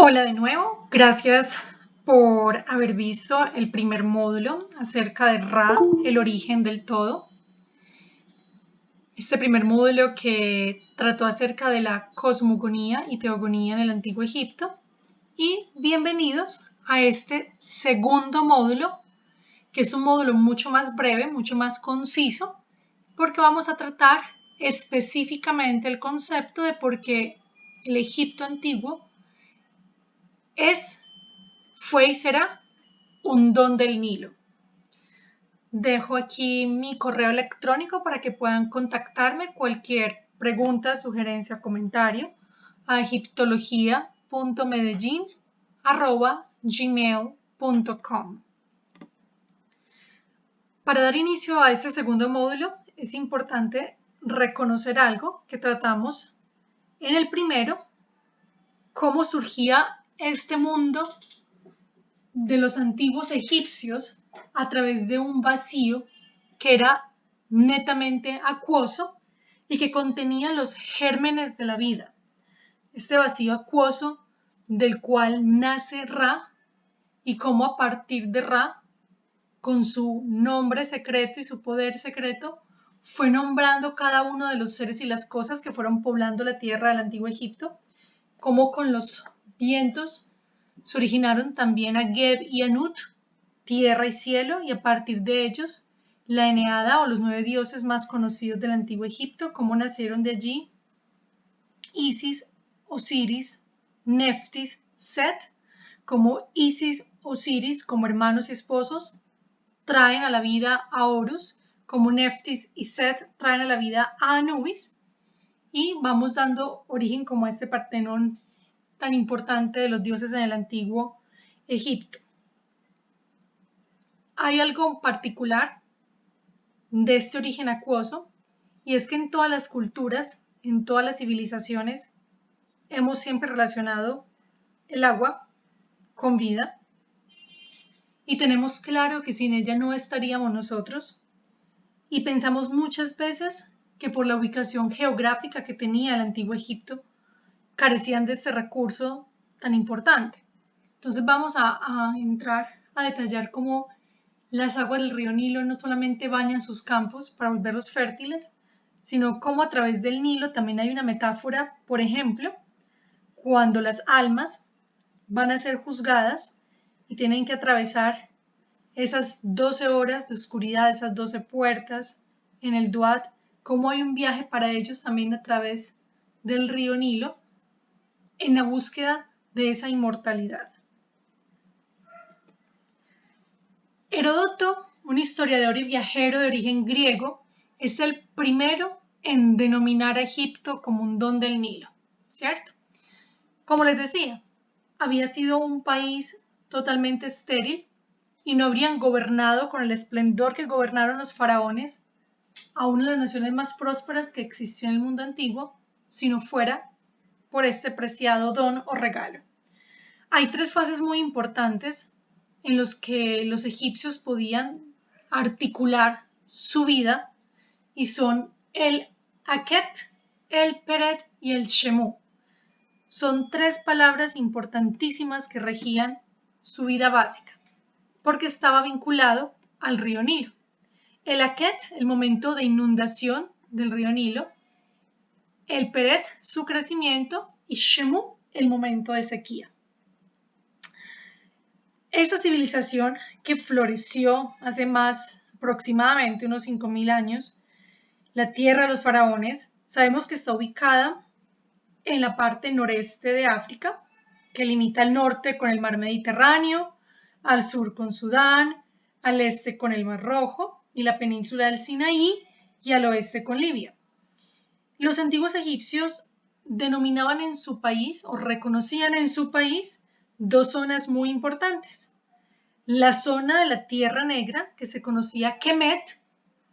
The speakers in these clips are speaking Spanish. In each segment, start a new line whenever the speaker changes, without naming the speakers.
Hola de nuevo, gracias por haber visto el primer módulo acerca de Ra, el origen del todo. Este primer módulo que trató acerca de la cosmogonía y teogonía en el Antiguo Egipto. Y bienvenidos a este segundo módulo, que es un módulo mucho más breve, mucho más conciso, porque vamos a tratar específicamente el concepto de por qué el Egipto antiguo fue y será un don del Nilo. Dejo aquí mi correo electrónico para que puedan contactarme cualquier pregunta, sugerencia o comentario a egiptología.medellin@gmail.com. Para dar inicio a este segundo módulo es importante reconocer algo que tratamos en el primero, cómo surgía este mundo de los antiguos egipcios a través de un vacío que era netamente acuoso y que contenía los gérmenes de la vida. Este vacío acuoso del cual nace Ra y cómo a partir de Ra, con su nombre secreto y su poder secreto, fue nombrando cada uno de los seres y las cosas que fueron poblando la tierra del antiguo Egipto, cómo con los vientos se originaron también Ageb y Anut, tierra y cielo, y a partir de ellos la Eneada o los 9 dioses más conocidos del antiguo Egipto, cómo nacieron de allí Isis, Osiris, Neftis, Set, como Isis, Osiris, como hermanos y esposos, traen a la vida a Horus, como Neftis y Set traen a la vida a Anubis, y vamos dando origen como a este Partenón tan importante de los dioses en el antiguo Egipto. Hay algo particular de este origen acuoso, y es que en todas las culturas, en todas las civilizaciones, hemos siempre relacionado el agua con vida, y tenemos claro que sin ella no estaríamos nosotros, y pensamos muchas veces que por la ubicación geográfica que tenía el antiguo Egipto, carecían de este recurso tan importante. Entonces vamos a entrar a detallar cómo las aguas del río Nilo no solamente bañan sus campos para volverlos fértiles, sino cómo a través del Nilo también hay una metáfora, por ejemplo, cuando las almas van a ser juzgadas y tienen que atravesar esas 12 horas de oscuridad, esas 12 puertas en el Duat, cómo hay un viaje para ellos también a través del río Nilo en la búsqueda de esa inmortalidad. Heródoto, un historiador y viajero de origen griego, es el primero en denominar a Egipto como un don del Nilo, ¿cierto? Como les decía, había sido un país totalmente estéril y no habrían gobernado con el esplendor que gobernaron los faraones a una de las naciones más prósperas que existió en el mundo antiguo, si no fuera por este preciado don o regalo. Hay 3 fases muy importantes en los que los egipcios podían articular su vida, y son el Aket, el Peret y el Shemu. Son 3 palabras importantísimas que regían su vida básica, porque estaba vinculado al río Nilo. El Aket, el momento de inundación del río Nilo, el Peret, su crecimiento, y Shemu, el momento de sequía. Esta civilización que floreció hace más aproximadamente unos 5.000 años, la tierra de los faraones, sabemos que está ubicada en la parte noreste de África, que limita al norte con el mar Mediterráneo, al sur con Sudán, al este con el Mar Rojo y la península del Sinaí, y al oeste con Libia. Los antiguos egipcios denominaban en su país o reconocían en su país 2 zonas muy importantes. La zona de la Tierra Negra, que se conocía Kemet,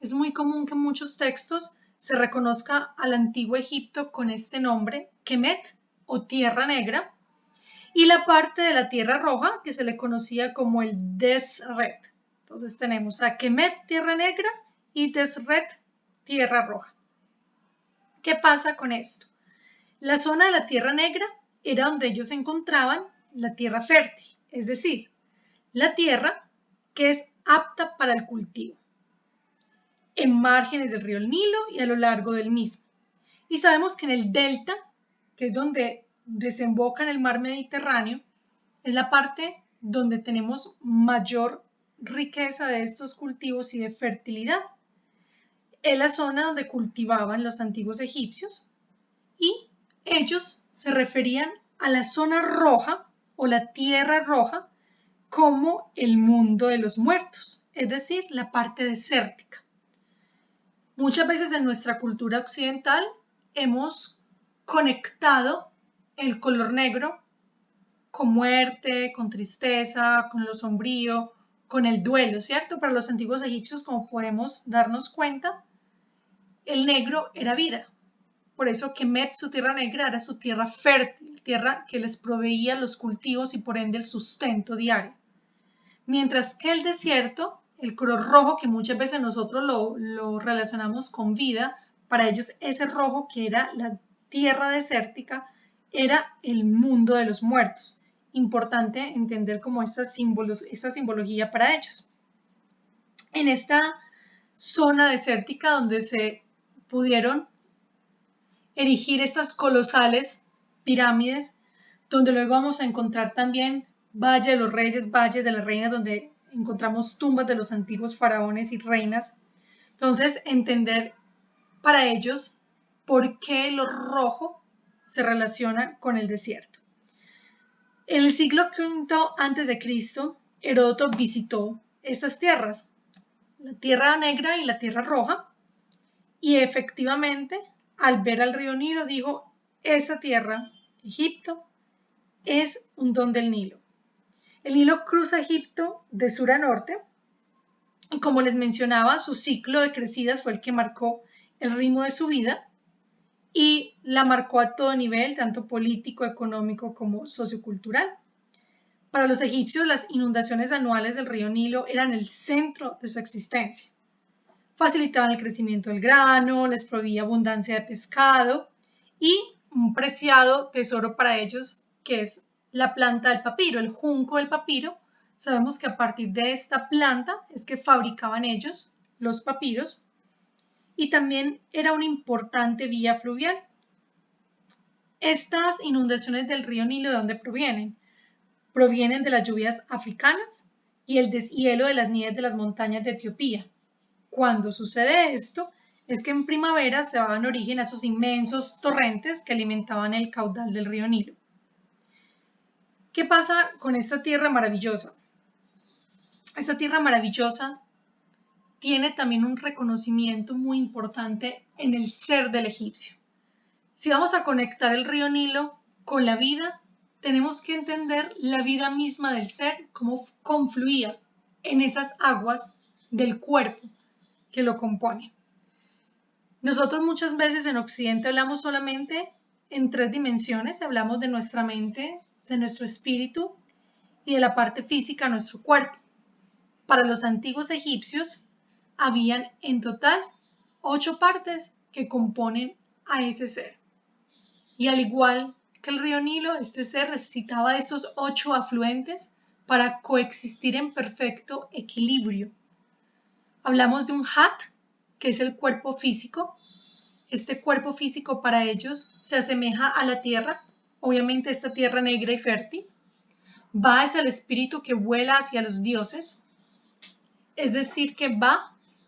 es muy común que en muchos textos se reconozca al antiguo Egipto con este nombre, Kemet o Tierra Negra, y la parte de la Tierra Roja, que se le conocía como el Desret. Entonces tenemos a Kemet, Tierra Negra, y Desret, Tierra Roja. ¿Qué pasa con esto? La zona de la Tierra Negra era donde ellos se encontraban la tierra fértil, es decir, la tierra que es apta para el cultivo, en márgenes del río Nilo y a lo largo del mismo. Y sabemos que en el delta, que es donde desemboca en el mar Mediterráneo, es la parte donde tenemos mayor riqueza de estos cultivos y de fertilidad. Es la zona donde cultivaban los antiguos egipcios y ellos se referían a la zona roja o la tierra roja como el mundo de los muertos, es decir, la parte desértica. Muchas veces en nuestra cultura occidental hemos conectado el color negro con muerte, con tristeza, con lo sombrío, con el duelo, ¿cierto? Para los antiguos egipcios, como podemos darnos cuenta, el negro era vida. Por eso Kemet, su tierra negra, era su tierra fértil, tierra que les proveía los cultivos y por ende el sustento diario. Mientras que el desierto, el color rojo, que muchas veces nosotros lo relacionamos con vida, para ellos ese rojo que era la tierra desértica, era el mundo de los muertos. Importante entender como esta simbología para ellos. En esta zona desértica donde se pudieron erigir estas colosales pirámides, donde luego vamos a encontrar también Valle de los Reyes, Valle de las Reinas, donde encontramos tumbas de los antiguos faraones y reinas. Entonces, entender para ellos por qué lo rojo se relaciona con el desierto. En el siglo V a.C., Heródoto visitó estas tierras, la Tierra Negra y la Tierra Roja, y efectivamente, al ver al río Nilo, dijo, esa tierra, Egipto, es un don del Nilo. El Nilo cruza Egipto de sur a norte, y como les mencionaba, su ciclo de crecidas fue el que marcó el ritmo de su vida y la marcó a todo nivel, tanto político, económico como sociocultural. Para los egipcios, las inundaciones anuales del río Nilo eran el centro de su existencia. Facilitaban el crecimiento del grano, les proveía abundancia de pescado y un preciado tesoro para ellos, que es la planta del papiro, el junco del papiro. Sabemos que a partir de esta planta es que fabricaban ellos los papiros y también era una importante vía fluvial. Estas inundaciones del río Nilo, ¿de dónde provienen? Provienen de las lluvias africanas y el deshielo de las nieves de las montañas de Etiopía. Cuando sucede esto, es que en primavera se daban origen a esos inmensos torrentes que alimentaban el caudal del río Nilo. ¿Qué pasa con esta tierra maravillosa? Esta tierra maravillosa tiene también un reconocimiento muy importante en el ser del egipcio. Si vamos a conectar el río Nilo con la vida, tenemos que entender la vida misma del ser, cómo confluía en esas aguas del cuerpo que lo compone. Nosotros muchas veces en Occidente hablamos solamente en 3 dimensiones, hablamos de nuestra mente, de nuestro espíritu y de la parte física de nuestro cuerpo. Para los antiguos egipcios habían en total 8 partes que componen a ese ser. Y al igual que el río Nilo, este ser necesitaba estos 8 afluentes para coexistir en perfecto equilibrio. Hablamos de un hat, que es el cuerpo físico. Este cuerpo físico para ellos se asemeja a la tierra, obviamente esta tierra negra y fértil. Va hacia el espíritu que vuela hacia los dioses, es decir, que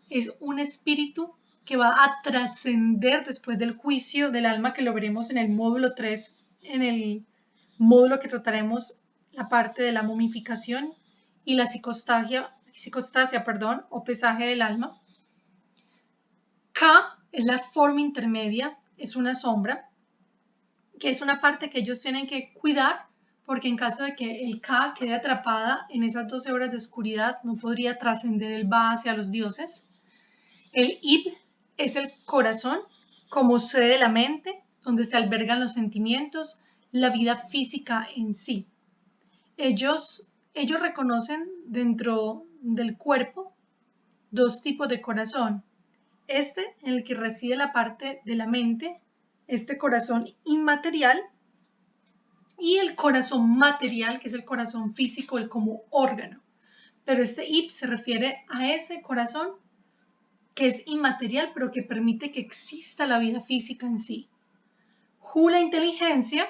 es un espíritu que va a trascender después del juicio del alma, que lo veremos en el módulo 3, en el módulo que trataremos la parte de la momificación y la psicostasia, o pesaje del alma. Ka es la forma intermedia, es una sombra, que es una parte que ellos tienen que cuidar, porque en caso de que el Ka quede atrapada en esas 12 horas de oscuridad, no podría trascender el Ba hacia los dioses. El Ib es el corazón, como sede de la mente, donde se albergan los sentimientos, la vida física en sí. Ellos reconocen dentro del cuerpo 2 tipos de corazón. Este, en el que reside la parte de la mente, este corazón inmaterial, y el corazón material, que es el corazón físico, el como órgano. Pero este Ib se refiere a ese corazón que es inmaterial, pero que permite que exista la vida física en sí. Hu, la inteligencia,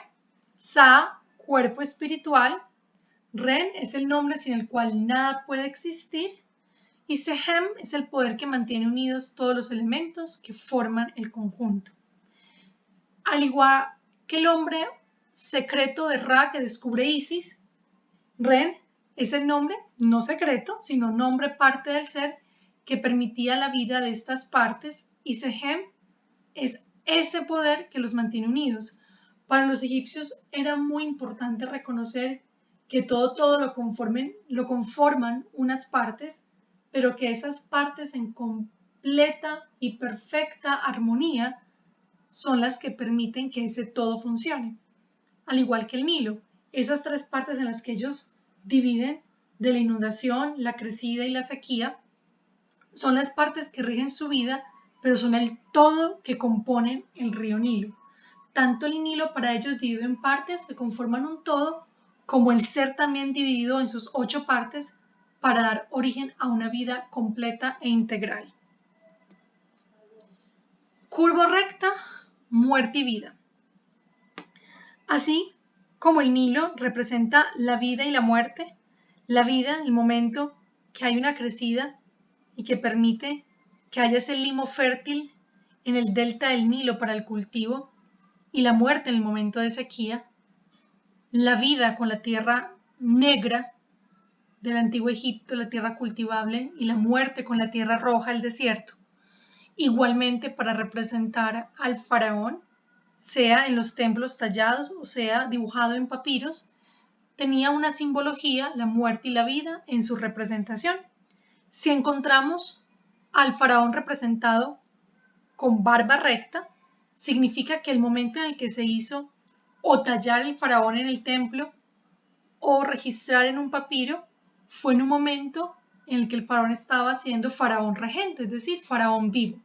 Sa, cuerpo espiritual, Ren es el nombre sin el cual nada puede existir, y Sehem es el poder que mantiene unidos todos los elementos que forman el conjunto. Al igual que el hombre secreto de Ra que descubre Isis, Ren es el nombre no secreto, sino nombre parte del ser que permitía la vida de estas partes, y Sehem es ese poder que los mantiene unidos. Para los egipcios era muy importante reconocer que todo lo conforman unas partes, pero que esas partes en completa y perfecta armonía son las que permiten que ese todo funcione. Al igual que el Nilo, esas tres partes en las que ellos dividen de la inundación, la crecida y la sequía, son las partes que rigen su vida, pero son el todo que componen el río Nilo. Tanto el Nilo para ellos dividido en partes que conforman un todo, como el ser también dividido en sus 8 partes para dar origen a una vida completa e integral. Curva recta, muerte y vida. Así como el Nilo representa la vida y la muerte, la vida, el momento que hay una crecida y que permite que haya ese limo fértil en el delta del Nilo para el cultivo, y la muerte en el momento de sequía, la vida con la tierra negra del antiguo Egipto, la tierra cultivable, y la muerte con la tierra roja, el desierto. Igualmente para representar al faraón, sea en los templos tallados o sea dibujado en papiros, tenía una simbología, la muerte y la vida, en su representación. Si encontramos al faraón representado con barba recta, significa que el momento en el que se hizo o tallar el faraón en el templo o registrar en un papiro fue en un momento en el que el faraón estaba siendo faraón regente, es decir, faraón vivo.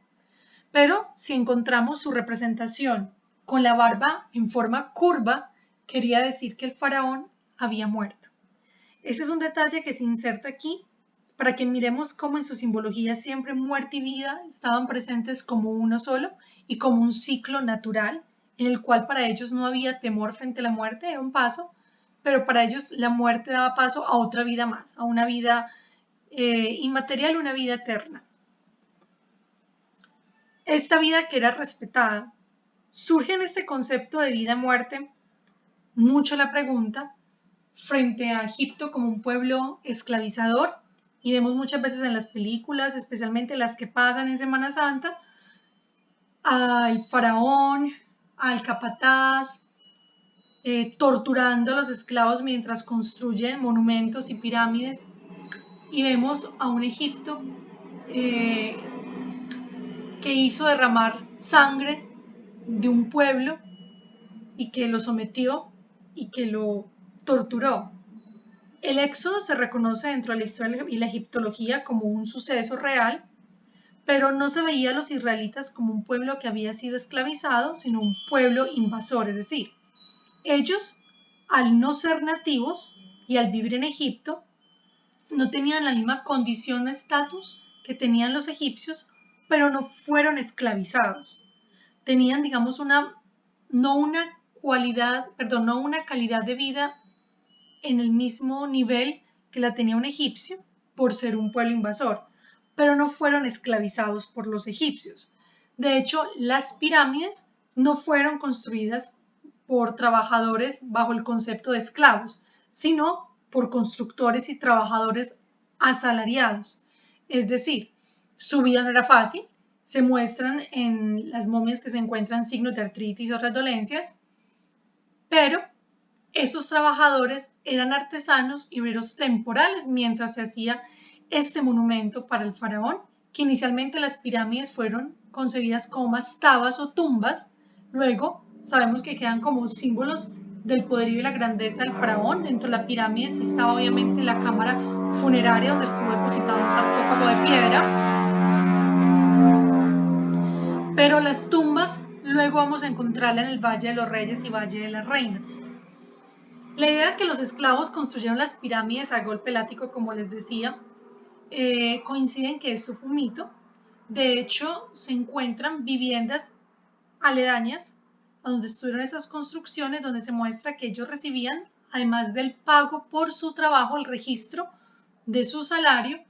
Pero si encontramos su representación con la barba en forma curva, quería decir que el faraón había muerto. Ese es un detalle que se inserta aquí para que miremos cómo en su simbología siempre muerte y vida estaban presentes como uno solo y como un ciclo natural en el cual para ellos no había temor frente a la muerte, era un paso, pero para ellos la muerte daba paso a otra vida más, a una vida inmaterial, una vida eterna. Esta vida que era respetada. Surge en este concepto de vida-muerte mucho la pregunta frente a Egipto como un pueblo esclavizador, y vemos muchas veces en las películas, especialmente las que pasan en Semana Santa, al faraón, al capataz, torturando a los esclavos mientras construyen monumentos y pirámides, y vemos a un Egipto que hizo derramar sangre de un pueblo y que lo sometió y que lo torturó. El éxodo se reconoce dentro de la historia y la egiptología como un suceso real, pero no se veía a los israelitas como un pueblo que había sido esclavizado, sino un pueblo invasor, es decir, ellos, al no ser nativos y al vivir en Egipto, no tenían la misma condición o estatus que tenían los egipcios, pero no fueron esclavizados. Tenían, digamos, no una calidad de vida en el mismo nivel que la tenía un egipcio por ser un pueblo invasor, pero no fueron esclavizados por los egipcios. De hecho, las pirámides no fueron construidas por trabajadores bajo el concepto de esclavos, sino por constructores y trabajadores asalariados. Es decir, su vida no era fácil, se muestran en las momias que se encuentran signos de artritis o otras dolencias, pero estos trabajadores eran artesanos y obreros temporales mientras se hacía este monumento para el faraón, que inicialmente las pirámides fueron concebidas como mastabas o tumbas, luego sabemos que quedan como símbolos del poderío y la grandeza del faraón. Dentro de la pirámide sí estaba obviamente la cámara funeraria donde estuvo depositado un sarcófago de piedra, pero las tumbas luego vamos a encontrarlas en el Valle de los Reyes y Valle de las Reinas. La idea de que los esclavos construyeron las pirámides a golpe látigo, como les decía, coincide en que esto fue un mito. De hecho, se encuentran viviendas aledañas a donde estuvieron esas construcciones, donde se muestra que ellos recibían, además del pago por su trabajo, el registro de su salario,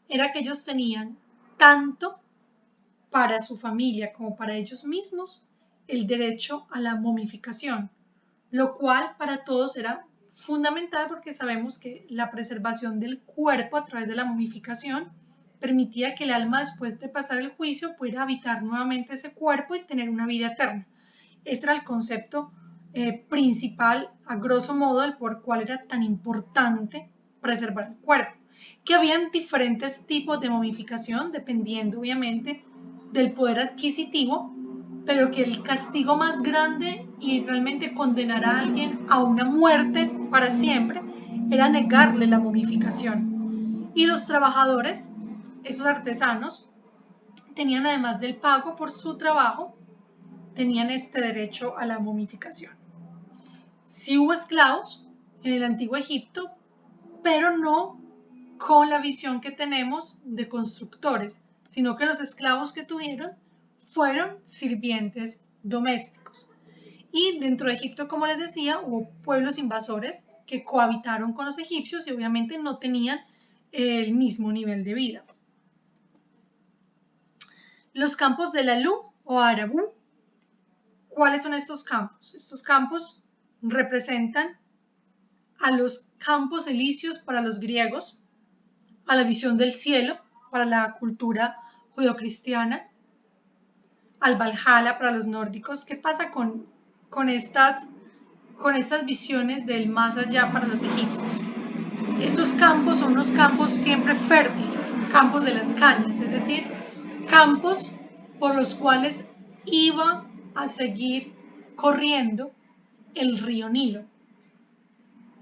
era que ellos tenían tanto para su familia como para ellos mismos el derecho a la momificación, lo cual para todos era fundamental porque sabemos que la preservación del cuerpo a través de la momificación permitía que el alma, después de pasar el juicio, pudiera habitar nuevamente ese cuerpo y tener una vida eterna. Ese era el concepto principal, a grosso modo, del por cuál era tan importante preservar el cuerpo. Que habían diferentes tipos de momificación, dependiendo obviamente del poder adquisitivo, pero que el castigo más grande y realmente condenar a alguien a una muerte para siempre era negarle la momificación. Y los trabajadores, esos artesanos, tenían, además del pago por su trabajo, tenían este derecho a la momificación. Sí hubo esclavos en el antiguo Egipto, pero no con la visión que tenemos de constructores, sino que los esclavos que tuvieron fueron sirvientes domésticos. Y dentro de Egipto, como les decía, hubo pueblos invasores que cohabitaron con los egipcios y obviamente no tenían el mismo nivel de vida. Los campos de Lalu o Arabú. ¿Cuáles son estos campos? Estos campos representan a los campos elíseos para los griegos, a la visión del cielo para la cultura judeocristiana, al Valhalla para los nórdicos. ¿Qué pasa con estas visiones del más allá para los egipcios? Estos campos son unos campos siempre fértiles, campos de las cañas, es decir, campos por los cuales iba a seguir corriendo el río Nilo.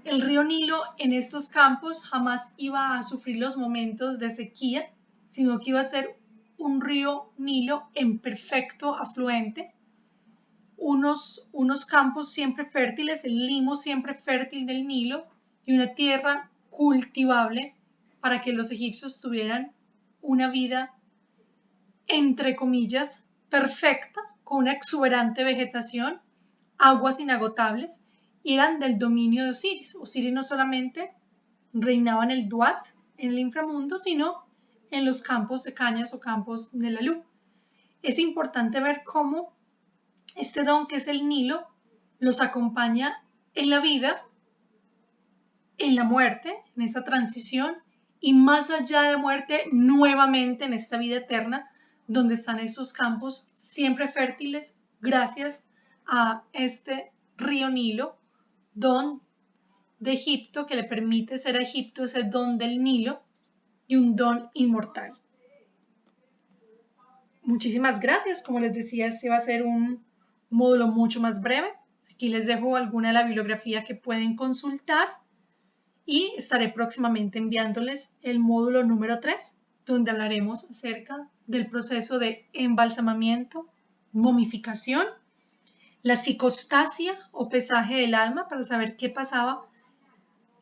El río Nilo en estos campos jamás iba a sufrir los momentos de sequía, sino que iba a ser un río Nilo en perfecto afluente, unos campos siempre fértiles, el limo siempre fértil del Nilo y una tierra cultivable para que los egipcios tuvieran una vida, entre comillas, perfecta, con una exuberante vegetación, aguas inagotables, y eran del dominio de Osiris. Osiris no solamente reinaba en el Duat, en el inframundo, sino en los campos de cañas o campos de la luz. Es importante ver cómo este don que es el Nilo los acompaña en la vida, en la muerte, en esta transición y más allá de la muerte, nuevamente en esta vida eterna, donde están estos campos siempre fértiles gracias a este río Nilo, don de Egipto que le permite ser a Egipto ese don del Nilo y un don inmortal. Muchísimas gracias. Como les decía, este va a ser un módulo mucho más breve. Aquí les dejo alguna de la bibliografía que pueden consultar y estaré próximamente enviándoles el módulo número 3, donde hablaremos acerca del proceso de embalsamamiento, momificación, la psicostasia o pesaje del alma para saber qué pasaba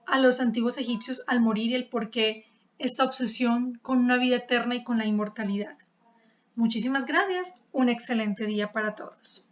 a los antiguos egipcios al morir y el por qué esta obsesión con una vida eterna y con la inmortalidad. Muchísimas gracias. Un excelente día para todos.